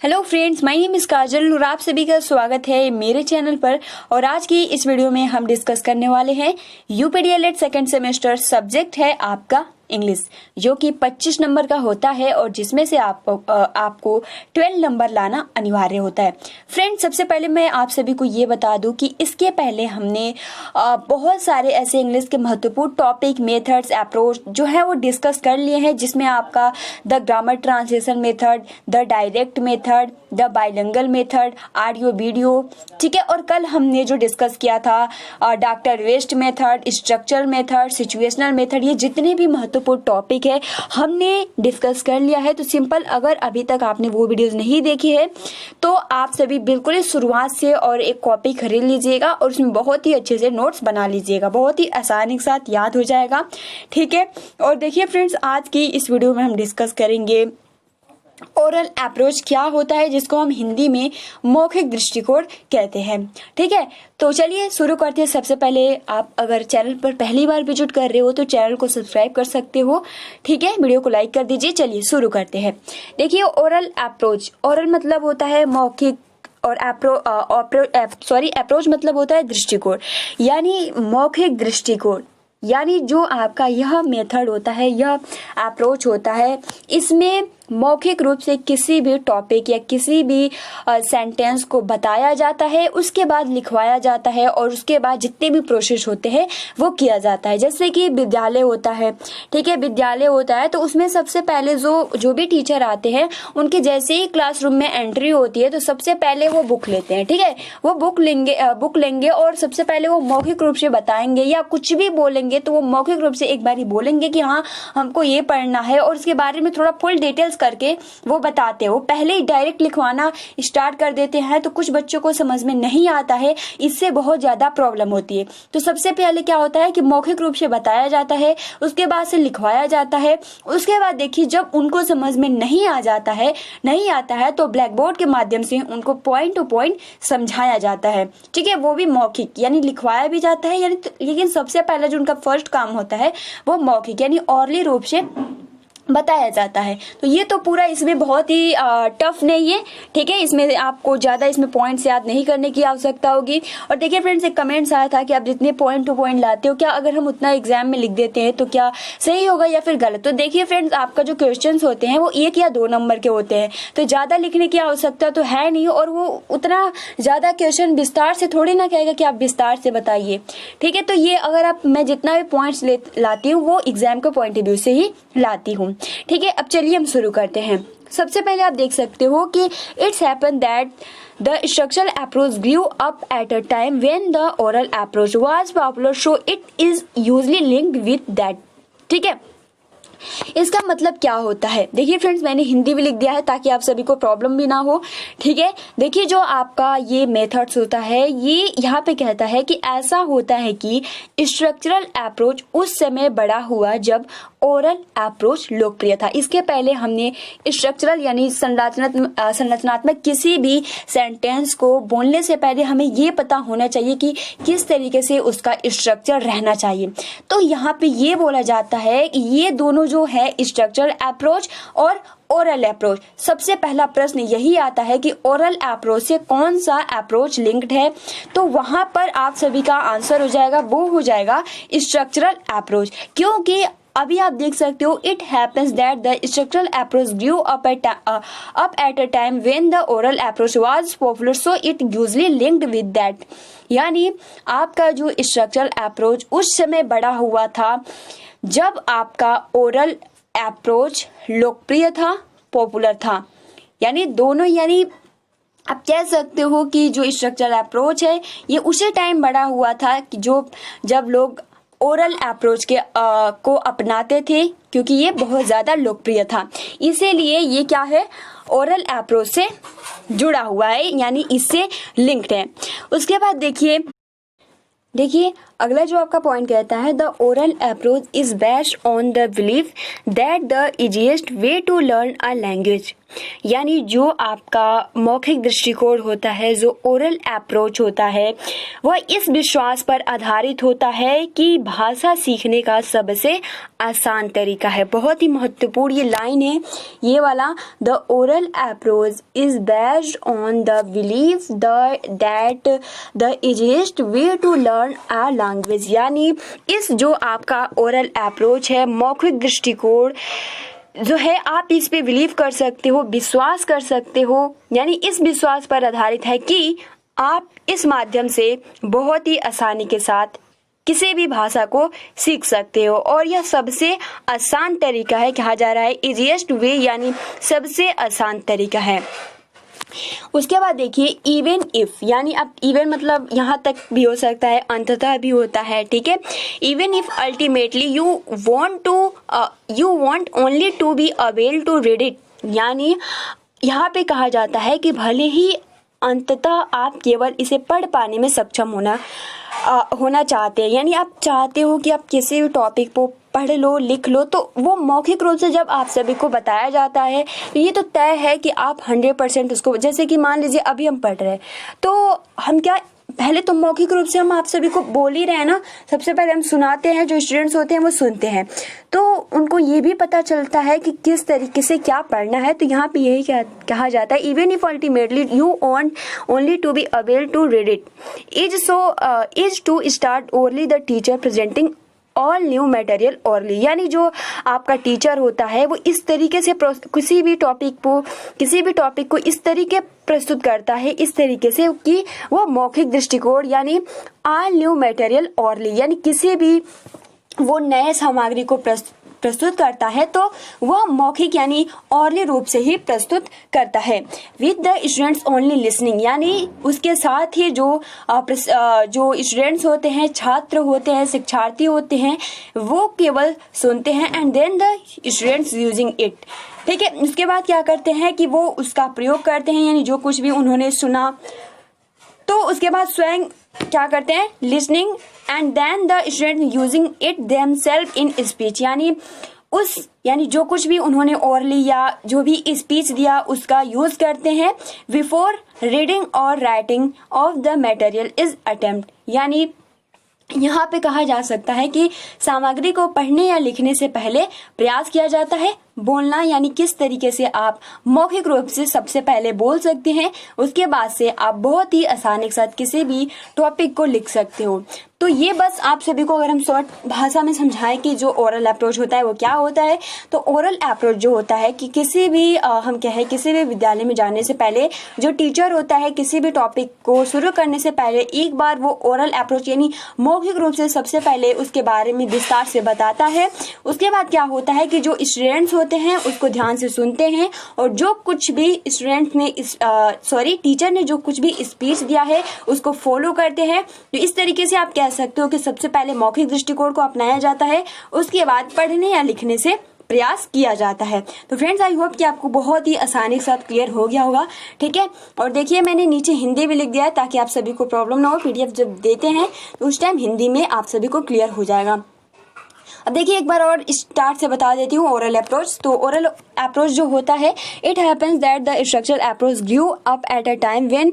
Hello friends, my name is Kajal और आप सभी का स्वागत है मेरे चैनल पर। और आज की इस वीडियो में हम डिस्कस करने वाले हैं यूपीडीएलएड सेकंड सेमेस्टर। सब्जेक्ट है आपका इंग्लिश, जो कि 25 नंबर का होता है और जिसमें से आपको 12 नंबर लाना अनिवार्य होता है। फ्रेंड्स, सबसे पहले मैं आप सभी को ये बता दूं कि इसके पहले हमने बहुत सारे ऐसे इंग्लिश के महत्वपूर्ण टॉपिक, मेथड्स, अप्रोच जो है वो डिस्कस कर लिए हैं, जिसमें आपका the grammar translation method, the direct method, the bilingual method, audio video, ठीक है। और कल हमने जो डिस्कस किया था doctor West method, structural method, situational method, ये जितने भी महत्वपूर्ण टॉपिक है हमने डिस्कस कर लिया है। तो सिंपल, अगर अभी तक आपने वो वीडियोस नहीं देखी है तो आप सभी बिल्कुल शुरुआत से और एक कॉपी खरीद लीजिएगा और उसमें बहुत ही अच्छे से नोट्स बना लीजिएगा, बहुत ही आसानी के साथ याद हो जाएगा, ठीक है। और देखिए फ्रेंड्स, आज की इस वीडियो में हम डिस्कस करेंगे ओरल अप्रोच क्या होता है, जिसको हम हिंदी में मौखिक दृष्टिकोण कहते हैं, ठीक है। तो चलिए शुरू करते हैं। सबसे पहले आप अगर चैनल पर पहली बार विजिट कर रहे हो तो चैनल को सब्सक्राइब कर सकते हो, ठीक है। वीडियो को लाइक कर दीजिए। चलिए शुरू करते हैं। देखिए, ओरल अप्रोच, ओरल मतलब होता है मौखिक और अप्रोच मतलब होता है दृष्टिकोण, यानी मौखिक दृष्टिकोण, यानी जो आपका यह मेथड होता है, यह अप्रोच होता है, इसमें मौखिक रूप से किसी भी टॉपिक या किसी भी सेंटेंस को बताया जाता है, उसके बाद लिखवाया जाता है और उसके बाद जितने भी प्रोसेस होते हैं वो किया जाता है। जैसे कि विद्यालय होता है, ठीक है, विद्यालय होता है तो उसमें सबसे पहले जो भी टीचर आते हैं उनके जैसे ही क्लासरूम में एंट्री होती है तो सबसे पहले वो बुक लेते हैं, ठीक है। वो बुक लेंगे और सबसे पहले वो मौखिक रूप से बताएंगे या कुछ भी बोलेंगे तो वो मौखिक रूप से एक बार ही बोलेंगे कि हाँ हमको ये पढ़ना है, और उसके बारे में थोड़ा फुल डिटेल्स करके वो बताते हैं। वो पहले ही डायरेक्ट लिखवाना स्टार्ट कर देते हैं तो कुछ बच्चों को समझ में नहीं आता है, इससे बहुत ज्यादा प्रॉब्लम होती है। तो सबसे पहले क्या होता है कि मौखिक रूप से बताया जाता है, उसके बाद से लिखवाया जाता है। उसके बाद देखिए, जब उनको समझ में नहीं आता है तो ब्लैक बोर्ड के माध्यम से उनको पॉइंट टू पॉइंट समझाया जाता है, ठीक है। वो भी मौखिक, यानी लिखवाया भी जाता है, यानी लेकिन सबसे पहले जो उनका फर्स्ट काम होता है वो मौखिक यानी ऑरली रूप से बताया जाता है। तो ये तो पूरा इसमें बहुत ही टफ नहीं है, ठीक है। इसमें आपको ज्यादा इसमें पॉइंट्स याद नहीं करने की आवश्यकता होगी। और देखिए फ्रेंड्स, एक कमेंट्स आया था कि आप जितने पॉइंट टू पॉइंट लाते हो, क्या अगर हम उतना एग्जाम में लिख देते हैं तो क्या सही होगा या फिर गलत। तो देखिए फ्रेंड्स, आपका जो क्वेश्चंस होते हैं वो 1 या 2 नंबर के होते हैं, तो ज्यादा लिखने की आवश्यकता तो है नहीं, और वो उतना ज्यादा क्वेश्चन विस्तार से थोड़ी ना कहेगा कि आप विस्तार से बताइए, ठीक है। तो ये अगर मैं जितना भी पॉइंट्स लाती हूँ वो एग्जाम के पॉइंट ऑफ व्यू से ही लाती हूँ, ठीक है। अब चलिए हम शुरू करते हैं। सबसे पहले आप देख सकते हो कि it's happen that the structural approach grew up at a time when the oral approach was popular, so it is usually linked with that, ठीक है। इसका मतलब क्या होता है, देखिए फ्रेंड्स, मैंने हिंदी भी लिख दिया है ताकि आप सभी को प्रॉब्लम भी ना हो, ठीक है। देखिए, जो आपका ये मेथड्स होता है, ये यहाँ पे कहता है कि ऐसा होता है कि स्ट्रक्चरल अप्रोच उस समय बड़ा हुआ जब ओरल अप्रोच लोकप्रिय था। इसके पहले हमने स्ट्रक्चरल यानी संरचनात्मक किसी भी सेंटेंस को बोलने से पहले हमें ये पता होना चाहिए कि किस तरीके से उसका स्ट्रक्चर रहना चाहिए। तो यहाँ पे ये बोला जाता है कि ये दोनों जो है स्ट्रक्चरल अप्रोच और ओरल अप्रोच, सबसे पहला प्रश्न यही आता है कि ओरल अप्रोच से कौन सा अप्रोच लिंक्ड है। तो वहां पर आप सभी का आंसर हो जाएगा, वो हो जाएगा स्ट्रक्चरल अप्रोच, क्योंकि अभी आप देख सकते हो it happens that the structural approach grew up at a time when the oral approach was popular, so it usually linked with that. यानी आपका जो स्ट्रक्चरल अप्रोच उस समय बड़ा हुआ था जब आपका ओरल अप्रोच लोकप्रिय था, पॉपुलर था, यानी दोनों, यानी आप कह सकते हो कि जो स्ट्रक्चरल अप्रोच है ये उसी टाइम बड़ा हुआ था कि जब लोग ओरल अप्रोच को अपनाते थे, क्योंकि ये बहुत ज्यादा लोकप्रिय था, इसीलिए ये क्या है, ओरल अप्रोच से जुड़ा हुआ है, यानी इससे लिंक्ड है। उसके बाद देखिए अगला जो आपका पॉइंट कहता है, the oral approach is based on the belief that the easiest way to learn a language. यानी जो आपका मौखिक दृष्टिकोण होता है, जो ओरल अप्रोच होता है, वह इस विश्वास पर आधारित होता है कि भाषा सीखने का सबसे आसान तरीका है। बहुत ही महत्वपूर्ण ये लाइन है ये वाला, the oral approach is based on the belief that the easiest way to learn a language. यानी इस जो आपका ओरल अप्रोच है, मौखिक दृष्टिकोण जो है, आप इस पे बिलीव कर सकते हो, विश्वास कर सकते हो। यानी इस विश्वास पर आधारित है कि आप इस माध्यम से बहुत ही आसानी के साथ किसी भी भाषा को सीख सकते हो, और यह सबसे आसान तरीका है, कहा जा रहा है इजीएस्ट वे, यानी सबसे आसान तरीका है। उसके बाद देखिए इवन इफ, यानी अब इवन मतलब यहाँ तक भी हो सकता है, अंततः भी होता है, ठीक है। Even if ultimately you want only to be able to read it, यानी यहाँ पे कहा जाता है कि भले ही अंततः आप केवल इसे पढ़ पाने में सक्षम होना चाहते हैं, यानी आप चाहते हो कि आप किसी भी टॉपिक को पढ़ लो, लिख लो, तो वो मौखिक रूप से जब आप सभी को बताया जाता है तो ये तो तय है कि आप 100% उसको, जैसे कि मान लीजिए अभी हम पढ़ रहे हैं तो हम क्या, पहले तो मौखिक रूप से हम आप सभी को बोल ही रहे हैं ना, सबसे पहले हम सुनाते हैं, जो स्टूडेंट्स होते हैं वो सुनते हैं, तो उनको ये भी पता चलता है कि किस तरीके से क्या पढ़ना है। तो यहाँ पे यही कहा जाता है, even if ultimately you want only to be able to read it is to start orally the teacher presenting all new material orally. यानी जो आपका टीचर होता है वो इस तरीके से किसी भी टॉपिक को इस तरीके प्रस्तुत करता है, इस तरीके से कि वो मौखिक दृष्टिकोण यानी ऑल न्यू मटेरियल ओरली, यानी किसी भी वो नए सामग्री को प्रस्तुत करता है तो वह मौखिक यानी ओरली रूप से ही प्रस्तुत करता है। With the students only listening, यानी उसके साथ ही जो स्टूडेंट्स होते हैं, छात्र होते हैं, शिक्षार्थी होते हैं, वो केवल सुनते हैं, and then the students using it, ठीक है। उसके बाद क्या करते हैं कि वो उसका प्रयोग करते हैं, यानी जो कुछ भी उन्होंने सुना तो उसके बाद स्वयं क्या करते हैं, listening, and then the student using it themself in speech, यानी जो कुछ भी उन्होंने ओरली या जो भी स्पीच दिया उसका यूज करते हैं बिफोर रीडिंग और writing of the material is attempt. यानी यहाँ पे कहा जा सकता है कि सामग्री को पढ़ने या लिखने से पहले प्रयास किया जाता है। बोलना यानी किस तरीके से आप मौखिक रूप से सबसे पहले बोल सकते हैं, उसके बाद से आप बहुत ही आसानी के साथ किसी भी टॉपिक को लिख सकते हो। तो ये बस आप सभी को अगर हम शॉर्ट भाषा में समझाएं कि जो ओरल अप्रोच होता है वो क्या होता है, तो ओरल अप्रोच जो होता है कि किसी भी हम कहें किसी भी विद्यालय में जाने से पहले जो टीचर होता है किसी भी टॉपिक को शुरू करने से पहले एक बार वो ओरल अप्रोच यानी मौखिक रूप से सबसे पहले उसके बारे में विस्तार से बताता है। उसके बाद क्या होता है कि जो स्टूडेंट्स होते हैं उसको ध्यान से सुनते हैं, और जो कुछ भी स्टूडेंट्स ने टीचर ने जो कुछ भी स्पीच दिया है उसको फॉलो करते हैं। तो इस तरीके से आप कह सकते हो कि सबसे पहले मौखिक दृष्टिकोण को अपनाया जाता है, उसके बाद पढ़ने या लिखने से प्रयास किया जाता है। तो फ्रेंड्स आई होप कि आपको बहुत ही आसानी के साथ क्लियर हो गया होगा, ठीक है। और देखिए मैंने नीचे हिंदी भी लिख दिया है ताकि आप सभी को प्रॉब्लम ना हो, पीडीएफ जब देते हैं तो उस टाइम हिंदी में आप सभी को क्लियर हो जाएगा। अब देखिए एक बार और स्टार्ट से बता देती हूँ ओरल अप्रोच। तो ओरल अप्रोच जो होता है, it happens that the structural approach grew up at a time when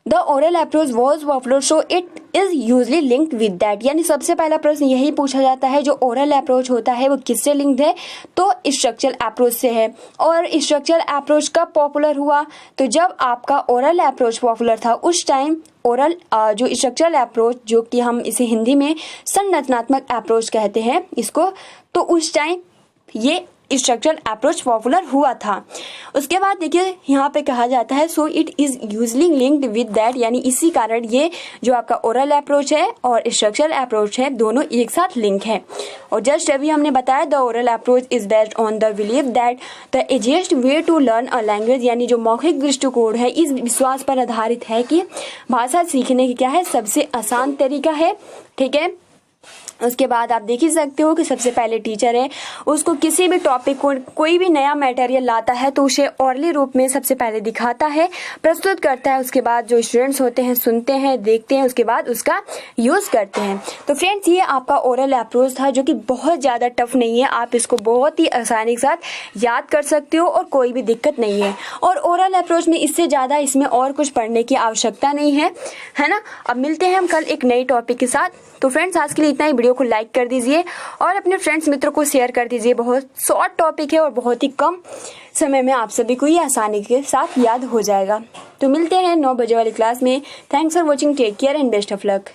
the oral approach was popular, so it is usually linked with that. यानी सबसे पहला प्रश्न यही पूछा जाता है जो ओरल अप्रोच होता है वो किससे लिंक्ड है, तो स्ट्रक्चरल अप्रोच से है। और स्ट्रक्चरल अप्रोच कब पॉपुलर हुआ, तो जब आपका ओरल अप्रोच पॉपुलर था उस टाइम ओरल जो स्ट्रक्चरल अप्रोच जो कि हम इसे हिंदी में संरचनात्मक अप्रोच कहते हैं इसको, तो उस टाइम ये स्ट्रक्चरल अप्रोच पॉपुलर हुआ था। उसके बाद देखिए यहाँ पे कहा जाता है so it is usually linked with that, यानी इसी कारण ये जो आपका ओरल अप्रोच है और स्ट्रक्चरल अप्रोच है दोनों एक साथ लिंक है। और जस्ट अभी हमने बताया the oral approach is based on the belief that the easiest way to learn a language, यानी जो मौखिक दृष्टिकोण है इस विश्वास पर आधारित है कि भाषा सीखने की क्या है सबसे आसान तरीका है, ठीक है। उसके बाद आप देख ही सकते हो कि सबसे पहले टीचर है उसको किसी भी टॉपिक को कोई भी नया मटेरियल लाता है तो उसे ओरली रूप में सबसे पहले दिखाता है, प्रस्तुत करता है। उसके बाद जो स्टूडेंट्स होते हैं सुनते हैं, देखते हैं, उसके बाद उसका यूज़ करते हैं। तो फ्रेंड्स ये आपका ओरल अप्रोच था जो कि बहुत ज़्यादा टफ नहीं है, आप इसको बहुत ही आसानी के साथ याद कर सकते हो और कोई भी दिक्कत नहीं है। और ओरल अप्रोच में इससे ज़्यादा इसमें और कुछ पढ़ने की आवश्यकता नहीं है ना। अब मिलते हैं हम कल एक नई टॉपिक के साथ। तो फ्रेंड्स आज के लिए इतना ही। वीडियो को लाइक कर दीजिए और अपने फ्रेंड्स मित्रों को शेयर कर दीजिए। बहुत शॉर्ट टॉपिक है और बहुत ही कम समय में आप सभी को ये आसानी के साथ याद हो जाएगा। तो मिलते हैं 9 बजे वाली क्लास में। Thanks for watching, take care and best of luck.